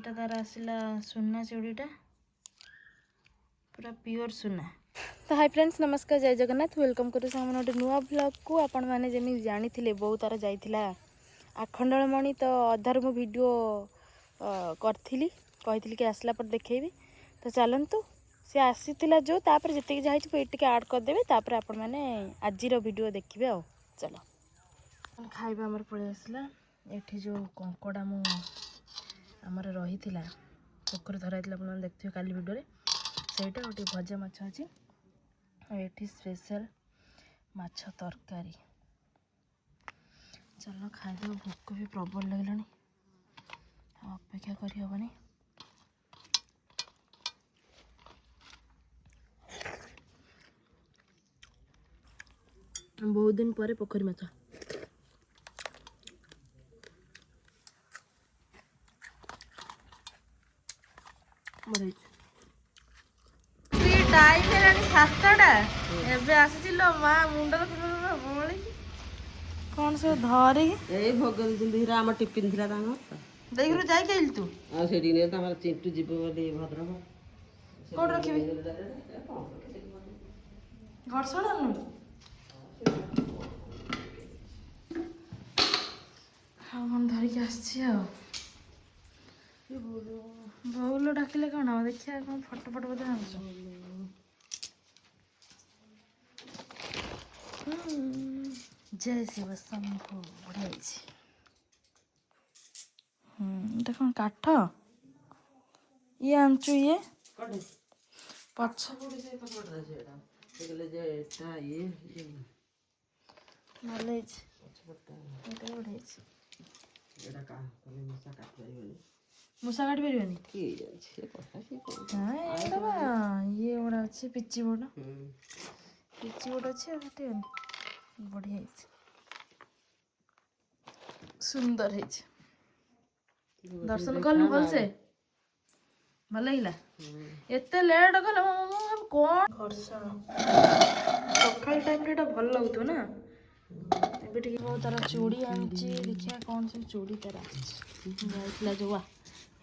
এইটা তার আসিলা সুনা চুড়িটা पूरा प्योर सुना। तो हाय फ्रेंड्स नमस्कार जय जगन्नाथ वेलकम करूँ हम गोटे नुआ ब्लॉग को आपण मैंने जमी जानी बो तार जाइला आखंडलमणि तो अधार मु वीडियो करी कही कि आसला पर देखेबी तो चलतु सी आसीला जो तापर जितकी जाइए ये आड करदेवे तापर आपण मैंने आज वीडियो देखिए आ चलो खाଇବା आमर पलि आसला ये जो कंकड़ा मु आमर रही पोखर धरा आपने देखिए काली वीडियो ସେଇଟା ଗୋଟେ ଭଜା ମାଛ ଅଛି ଆଉ ଏଠି ସ୍ପେଶାଲ ମାଛ ତରକାରୀ। ଚାଲ ଖାଇଦେବା ଭୋକ ବି ପ୍ରବଳ ଲାଗିଲାଣି ଆଉ ଅପେକ୍ଷା କରିହେବନି। ବହୁତ ଦିନ ପରେ ପୋଖରୀ ମାଛ टाइम है 7टा एबे आसीलो मां मुंड बळी कोन से धरी ए भगन दिंदिरा हम टिफिन थिला तांग देखिरु जाई गेल तू आ सेडी ने तमर चिंटू जीव बोले भद्रक कोड रखिबी घर सडनु हम धरि के आछि आ बहुलो डाकिले कौन देखिए कौन फटो फटो बोलते जय शिव शंभु बढ़िया ये कौन काठ ये आंचु ये पछ मूसा काट पारे ये गोटा अच्छे पिची बोर्ड अच्छे बढ़िया सुंदर है दर्शन कलु भल से भल लगे एत लेट कल कौन घर्षण सकाल टाइम रे भल लगुत ना तार चूड़ी आनी देखिए कौन से चूड़ी तार आईला जो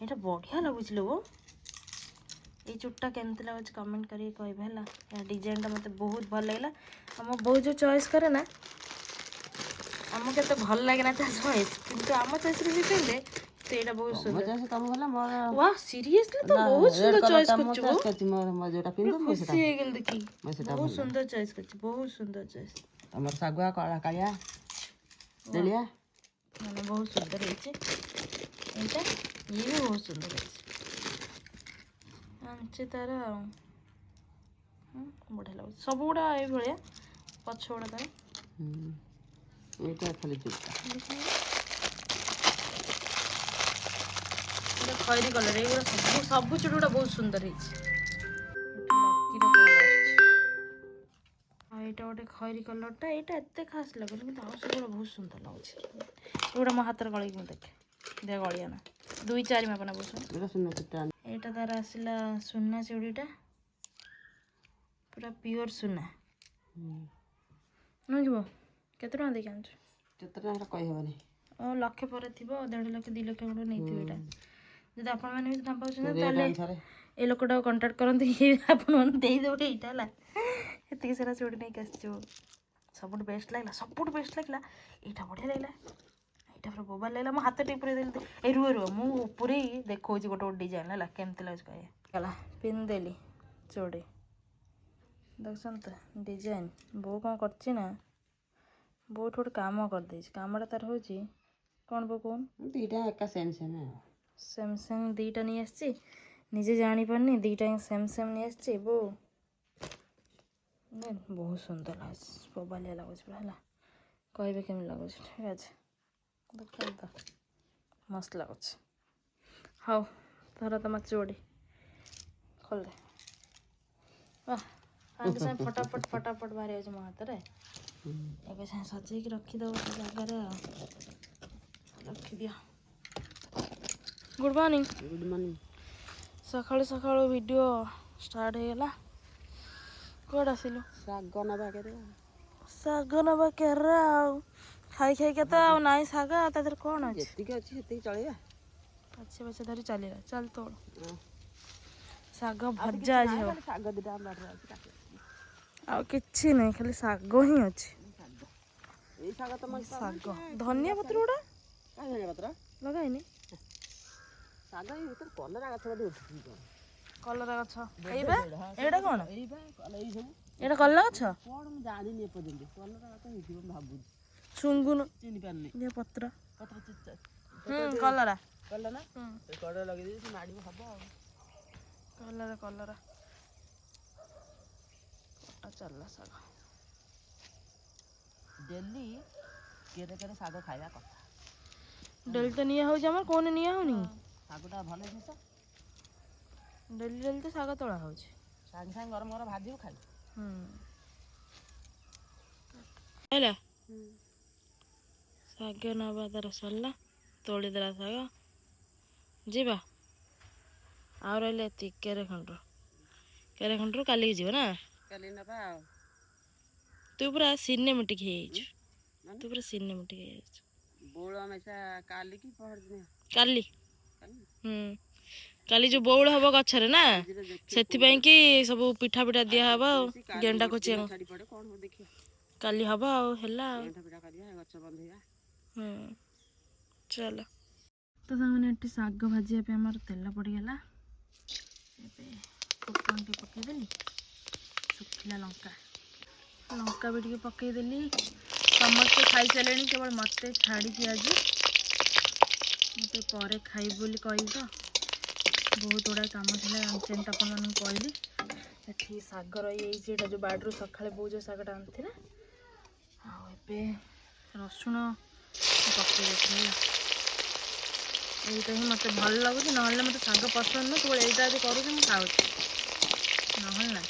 ये बढ़िया लगुच लो ये चुट्टा केमती लगुच कमेंट करिए कहबे है डिजाइन मत बहुत भल लगे आम बहुत जो चॉइस करे ना आम के भल लगे ना चॉइस किंतु आम चॉइस भी पहले तो ये बहुत सुंदर वाह सीरियसली तो बहुत सुंदर चॉइस खुशी है देखी बहुत सुंदर चॉइस कर बहुत सुंदर चॉइस हमर सागुआ काला कालिया देलिया माने बहुत सुंदर है एटा ये भी बहुत सुंदर है आंचे तार बढ़िया लगे सब गुड़ा ये भाया पछ गुड़ा तार एटा खाली जुटा खैरी कलर ये सब सब चुड़ी गुड़ा बहुत सुंदर है यहाँ गोटे खैरी कलरटा यहाँ एत खास लगे कि सब बहुत सुंदर लगे मो हाथ गल देखे दे गलिया ना 2-4 मापना बस यहाँ तार आसला सुना चूड़ीटा पूरा प्योर सुना नुह कि केते टका देखि आनछ केते टका कहि हेबनी ओ लाख पर थिबो 1.5 लाख 2 लाख गुड नै थिबो एटा जदि आपण माने भी दाम पाउछ ना ताले ए लोकटा कांटेक्ट करंत ये आपण मन देई देबे एटा हला एतिक सारा चूड़ी नै आसछो सबुट बेस्ट लागला सबुट बेस्ट लागला एटा बढ़िया लागला एटा पर मोबाइल लागला मो हाथ टिप रे देली ए रुए मु ऊपर ही देखौ जी गोटे डिजाइन हला केमते लागछ कहे हला पिन देली चूड़ी देखछन त डिजाइन बो कौन करछि ना बहुत गोटे काम कर देछि कामटा तार होछि कौन बो कौन दीटा एका सेम सेम सेम सेम दीटा नहीं आछि निजे जानी पारनी दीटा सेम सेम नहीं आछि बो बहुत सुंदर लाग मोबाइल लागछ पूरा हला कहबे केम लागछ ठीक अछि देखल त मस्त लागछ हाउ धर त चूड़ी खोल दे वाह सागे सागे फटाफट फटाफट बाहर आज मो हाथ रे एबे से सजे के रखी दो जगह रखी दिया गुड मॉर्निंग सकाळु सकाळु वीडियो स्टार्ट हो गला कोड आसिलु साग नबा के खाई खाई के तो नाई साग ता कौन अच्छे अच्छी चलेगा ବାଛେ ବାଛେ ଧରି ଚାଲିଲା ଚାଲ ତୋଳ ଶାଗ ଭଜା ଆଜି ହବ ଶାଗ ଦିଟା ଆମ ବାଡ଼ିରେ ଅଛି କାଟିବା। ଆଉ କିଛି ନାହିଁ ଖାଲି ଶାଗ ହିଁ ଅଛି ଏଇ ଶାଗ ତମ ଶାଗ ଧନିଆ ପତ୍ର ଗୁଡ଼ା କାହିଁ ଧନିଆ ପତ୍ର ଲଗାଇନି ଶାଗ ଏଇ ଭିତରେ କଲରା ଗଛ ବୋଧେ ଉଠିଛି କ'ଣ କଲରା ଗଛ ଏଇବା ଏଇଟା କ'ଣ ଏଇ ବା ଏଇ ସବୁ ଏଇଟା କଲରା ଗଛ କ'ଣ ମୁଁ ଜାଣିନି ଏପର୍ଯ୍ୟନ୍ତ କଲରା ଗଛ ହେଇଥିବ ମୁଁ ଭାବୁଛି ଶୁଙ୍ଗୁନୁ ଚିହ୍ନି ପାରୁନି ପତ୍ର ପତ୍ର ଚିଚା କଲରା କଲରା ନା ଏ କଡ଼ରେ ଲଗେଇ ଦେଇଛି ମାଡ଼ିବ ହବ ଆଉ କଲରା କଲରା ଚାଲିଲା ଶାଗ ଡେଲି କେରେ କେରେ ଶାଗ ଖାଇବା କଥା ଡେଲି ତ ନିଆ ହେଉଛି ଆମର କୋଉନେ ନିଆ ହେଉନି ଶାଗଟା ଭଲ ଜିନିଷ ଡେଲି ଡେଲି ତ ଶାଗ ତୋଳା ହେଉଛି ସାଙ୍ଗେ ସାଙ୍ଗେ ଗରମ ଗରମ ଭାଜିବୁ ଖାଇବୁ ହେଲା ଶାଗ ନେବା ତାର ସରିଲା ତୋଳିଦେଲା ଶାଗ ଯିବା ଆଉ ରହିଲେ ଏତିକି କେରେ ଖଣ୍ଡରୁ କାଲିକି ଯିବ ନା କାଲି ନେବା ଆଉ ତୁ ପୁରା ସିନେମେଟିକ୍ ହେଇଯାଇଛୁ ତୁ ପୁରା ସିନେମେଟିକ୍ ହେଇଯାଇଛୁ ବଉଳ ମେସା କାଲି କି ପହରଦିନ କାଲି କାଲି ଯେଉଁ ବଉଳ ହବ ଗଛରେ ନା ସେଥିପାଇଁ କି ସବୁ ପିଠା ପିଠା ଦିଆହବ ଆଉ ଗେଣ୍ଡା କୋଚି କାଲି ହବ ଆଉ ହେଲା ଆଉ ଚାଲ ତ ତାମାନେ ଏଠି ଶାଗ ଭାଜିବା ପାଇଁ ଆମର ତେଲ ପଡ଼ିଗଲା ଏବେ ଫୁଟଣ ଟିକେ ପକାଇଦେଲି ଶୁଖିଲା ଲଙ୍କା ବି ଟିକେ ପକାଇଦେଲି ସମସ୍ତେ ଖାଇସାରିଲେଣି କେବଳ ମୋତେ ଛାଡ଼ିକି ଆଜି ମୋତେ ପରେ ଖାଇବି ବୋଲି କହିବି ତ ବହୁତ ଗୁଡ଼ାଏ କାମ ଥିଲା ଜାଣିଛନ୍ତି ଆପଣମାନଙ୍କୁ କହିଲି ଏଠି ଶାଗ ରହିଯାଇଛି ଏଇଟା ଯେଉଁ ବାଡ଼ିରୁ ସକାଳେ ବୋଉ ଯେଉଁ ଶାଗଟା ଆଣିଥିଲା ଆଉ ଏବେ ରସୁଣ ପକାଇ ଦେଇଥିଲି ହେଲା এইটা ହିଁ ମୋତେ ଭଲ ଲାଗୁଛି ନହେଲେ ମୋତେ ଶାଗ ପସନ୍ଦ ନୁହେଁ କେବଳ ଏଇଟା ଯଦି କରୁଛି ମୁଁ ଖାଉଛି ନହେଲେ ନା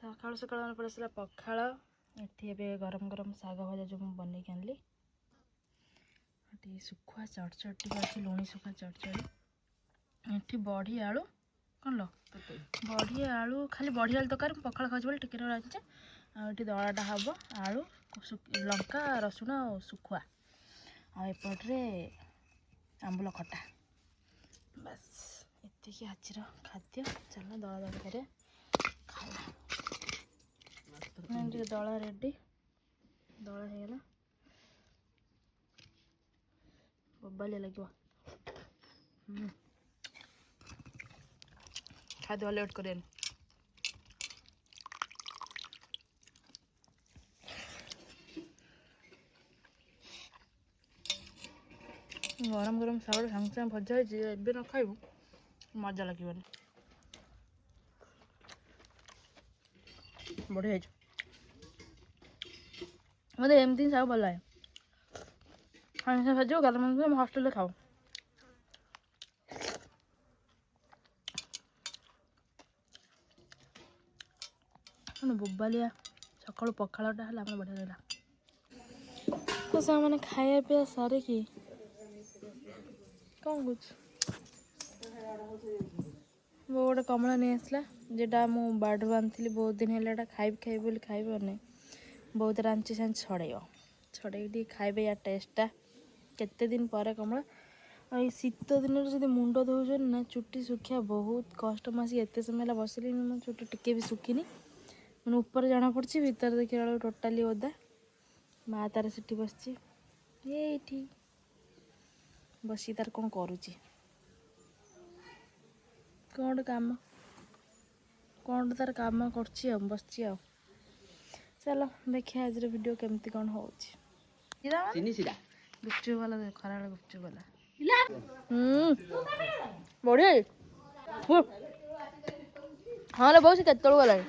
ସକାଳୁ ସକାଳୁ ଆମର ପଡ଼ି ଆସିଲା ପଖାଳ ଏଠି ଏବେ ଗରମ ଗରମ ଶାଗ ଭଜା ଯେଉଁ ମୁଁ ବନେଇକି ଆଣିଲି ଏଠି ଶୁଖୁଆ ଚଡ଼ଚଡ଼ି ଟିକେ ଅଛି ଲୁଣି ଶୁଖୁଆ ଚଡ଼ଚଡ଼ି ଏଠି ବଢ଼ି ଆଳୁ କ'ଣ ଲ ବଢ଼ି ଆଳୁ ଖାଲି ବଢ଼ି ଆଳୁ ତରକାରୀ ମୁଁ ପଖାଳ ଖାଉଛି ବୋଲି ଟିକେ ରାଖିଛେ ଆଉ ଏଠି ଦଳାଟା ହେବ ଆଳୁ ଲଙ୍କା ରସୁଣ ଆଉ ଶୁଖୁଆ ଆଉ ଏପଟରେ ଆମ୍ବୁଲ ଖଟା ବାସ୍ ଏତିକି ଆଜିର ଖାଦ୍ୟ ଚାଲ ଦଳା ଦଳି କରିବା ଖାଇବା ଟିକେ ଦଳା ରେଡ଼ି ଦଳା ହେଇଗଲା ବୋବାଲିଆ ଲାଗିବ ଖାଦ୍ୟ ଲେଟ୍ କରିବାନି ଗରମ ଗରମ ଶାଗ ସାଙ୍ଗେ ସାଙ୍ଗେ ଭଜା ହେଇଛି ଏବେ ନ ଖାଇବୁ ମଜା ଲାଗିବନି ବଢ଼ିଆ ହେଇଛୁ ମୋତେ ଏମିତି ଶାଗ ଭଲ ଲାଗେ ସାଙ୍ଗେ ସାଙ୍ଗେ ଭାଜିବ ଗରମ ଗରମ ଆମେ ହଷ୍ଟେଲରେ ଖାଉ ବୋବାଲିଆ ସକାଳୁ ପଖାଳଟା ହେଲା ଆମର ବଢ଼ିଆ ଲାଗିଲା ତ ସେମାନେ ଖାଇବା ପିଇବା ସାରିକି କ'ଣ କହୁଛୁ ବୋଉ ଗୋଟେ କମଳା ନେଇ ଆସିଲା যেটা ମୁଁ ବାଡ଼ିରୁ ଆଣିଥିଲି ବହୁତ ଦିନ ହେଲା ଏଇଟା ଖାଇବି ବୋଲି ଖାଇପାରୁନି ବହୁତ ରାଞ୍ଚି ସାଞ୍ଚି ଛଡ଼େଇକି ଟିକେ ଖାଇବେ ୟା ଟେଷ୍ଟଟା କେତେ ଦିନ ପରେ କମଳା ଆଉ ଏଇ ଶୀତ ଦିନରେ ଯଦି ମୁଣ୍ଡ ଧୋଉଛନ୍ତି ନା ଚୁଟି ଶୁଖିବା ବହୁତ କଷ୍ଟ ମୁଁ ଆସିକି ଏତେ ସମୟ ହେଲା ବସିଲିଣି ମୋ ଚୁଟି ଟିକେ ବି ଶୁଖିନି ମାନେ ଉପରେ ଜଣାପଡ଼ୁଛି ଭିତରେ ଦେଖିଲା ବେଳକୁ ଟୋଟାଲି ଓଦା ମା ତାର ସେଠି ବସିଛି ଏଇଠି ବସିକି ତାର କ'ଣ କରୁଛି କ'ଣ ଗୋଟେ ତାର କାମ କରୁଛି ଆଉ ବସିଛି ଆଉ ଚାଲ ଦେଖିବା ଆଜିର ଭିଡ଼ିଓ କେମିତି କ'ଣ ହେଉଛି ଗୁପଚୁପ ବାଲା ଖରାବେଳେ ଗୁପଚୁପ ବାଲା ବଢ଼ିଆ ହଁ ରେ ବୋଉ ସେ କେତେବେଳୁ ଗଲାଣି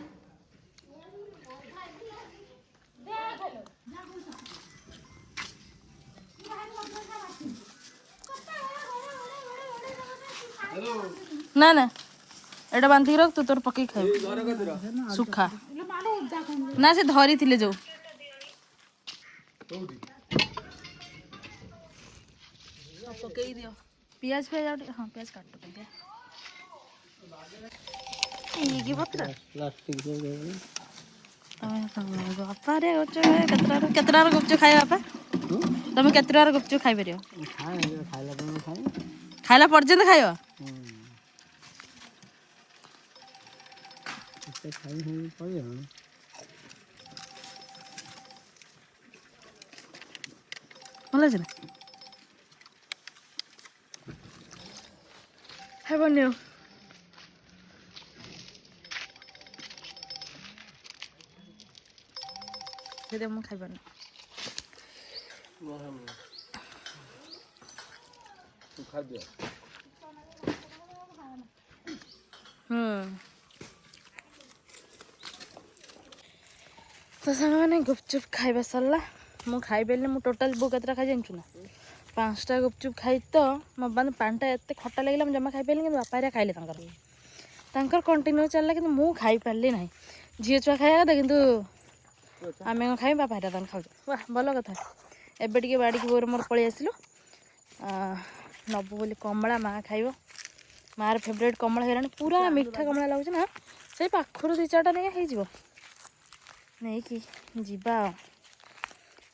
ନା ନା ଏଇଟା ବାନ୍ଧିକି ରଖ ତୁ ତୋର ପକେଇକି ଖାଇବୁ ସୁଖା ନା ସେ ଧରିଥିଲେ ଯୋଉ पकई दियो पियाज पे जाओ हाँ पियाज काट दिया ये पत्र बापा रे गुपचुप केतरा गुपचुप खाए बापा तुम केतरा गुपचुप खाई परियो खाइला पर्यंत खाइब भल अच्छे ना है बनियो दे मु खाई पारना तो साग मैंने गुपचुप खाइबा सरला मु खाई पारे मु टोटाल बो केतरा खाई जानछु ना 5टा गुपचुप खाई तो मो माने पानटा एते खट्टा लागला मु जमा खाई पारे कि बापा रे खाइले तांकर कंटिन्यू चलला कि मु खाई पारली नाही झील छुआ खाया था किंतु आमे खाई बापा रे तान खाउ वाह भल कथा एबे टिके बाड़ी की बोर मोर पळी आसिलु नबु बोली कमला माँ खाइबो मार फेवरेट कमला हेरानी पूरा मीठा कमला लागुछ ना से पाखरु 2-4टा नहीं हे जिवो नहीं कि जीवा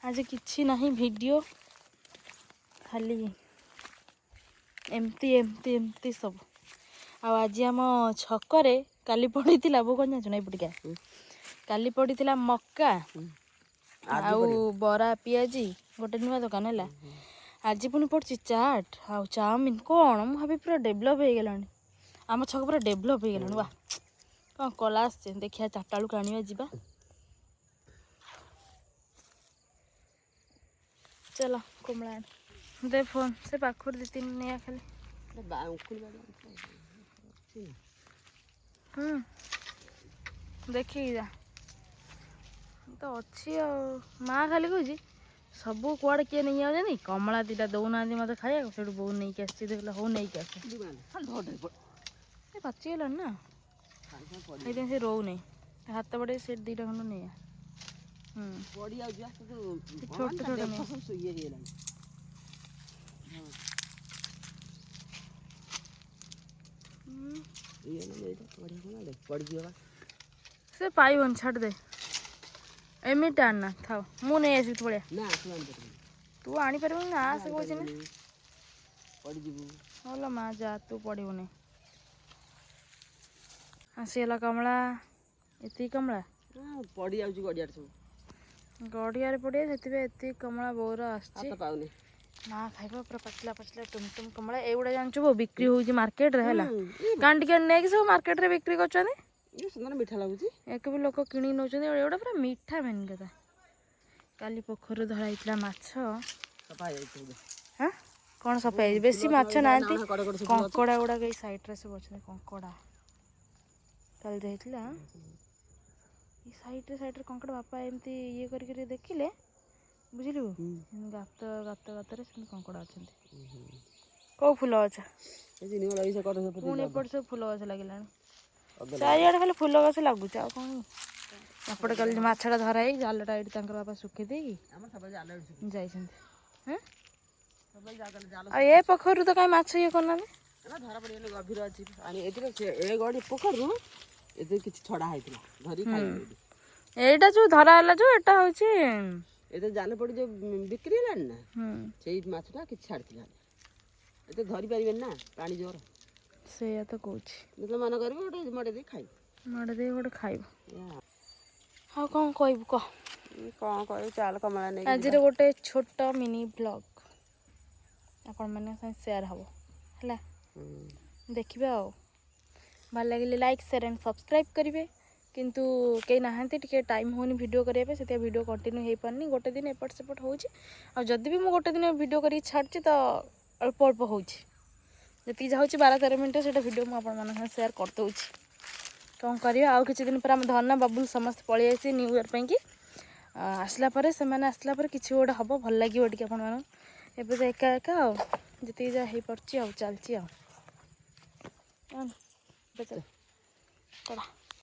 आज किछि नहीं वीडियो खाली एमती एमती एमती सब आज आम छकरे काली पड़ी बो कौन जाचु ना एपटिका काली पड़ी मक्का आउ बरा पियाजी गोटे नुआ दुकान है आज पुणी पड़ी चाट आउ चाउमिन कौन मुझे भाभी पूरा डेभलप हो गलानी आम छक पूरा डेभलप हो गलानी वाह कौन कला आसे देखिए 4टा बेलू आनिबा जीवा चलो कमला दे फोन से पाखर 2-3 नहीं खाली देखिए जा तो अच्छी माँ खाली कह सब कुआड़े किए नहीं आनी कमला 2टा दौना मत खाया से बो नहीं आसी देखला हो नहीं आस पाचिगलानी ना ये से रो नहीं हाथ बड़े से 2टा खंड नहीं छोटे छोटे से पाइबन छाड़ दे एमिट आना था मु नहीं आसी पड़िया तू आनी पार ना से कह हलो माँ जा तू पड़ोनी आसीगला कमला ये कमला पड़ी जाऊँ गड़िया सब गड़िया पड़े से कमला बोर आसना खाइब पूरा पचला पचला टुमटुम कमला एगुड़ा जानचु बो बिक्री होउची मार्केट रे हला कांड के नै कि सब मार्केट रे बिक्री करछनी ये सुंदर मीठा लागुची एक भी लोक किणी नउछनी एगुड़ा पूरा मीठा मेन कथा काली पोखर धरा हितला माछ सफा जाई हां कोन सफा बेसी माछ नांती कंकड़ा गुड़ा के साइड रे सब अछि कंकड़ा काल देहितला ई साइड रे कंकड़ा बापा एमती ये करके देखिले बुझिलु गात गात गात रे कंकड़ा अच्छे कौ फुल अच्छा पुणी एपटे सब फुल गछ लगे चारिआडे खाली फुल गछ लगुच आ कौन एपटे कल मछटा धरा है जालटा ये बापा सुखी दे ये पोखर तो कहीं माछ ये करना धरा पड़ी गभीर अच्छी गड़ी पोखर ये कि छड़ा होता धरी खाई एटा जो धरा है जो एटा होची ये जान पड़ी जो बिक्री है ना से माछटा कि छाड़ती ये धरी पारे ना पानी जोर से तो कौच मतलब मन कर गोटे मड़े दे खाई मड़े दे गोटे खाइब हाँ कौन कहबू कह कौन कह चाल कमला नहीं आज गोटे छोट मिनी ब्लॉग आपण मैंने शेयर हम है देखिए आ भल लगे लाइक शेयर एंड सब्सक्राइब करेंगे किंतु कई नहांती टिके टाइम होनी वीडियो करने से वीडियो कंटिन्यू हो पारनी गोटे दिन एपट सेपट हो जदि भी मुझे गोटे दिन वीडियो कर छाड़ी तो अल्प अल्प हो जी जाऊँ 12-13 मिनट से वीडियो मुझे शेयर कर दूँगी कौन करा आउ कि दिन पर आम धरना बाबुल समस्त पलि आसी न्यू इयर पे आसला से आसला किसी गोटे हम भल लगे टे आपण एवं एका एका जी जहाँ हो पार्ची चलती चल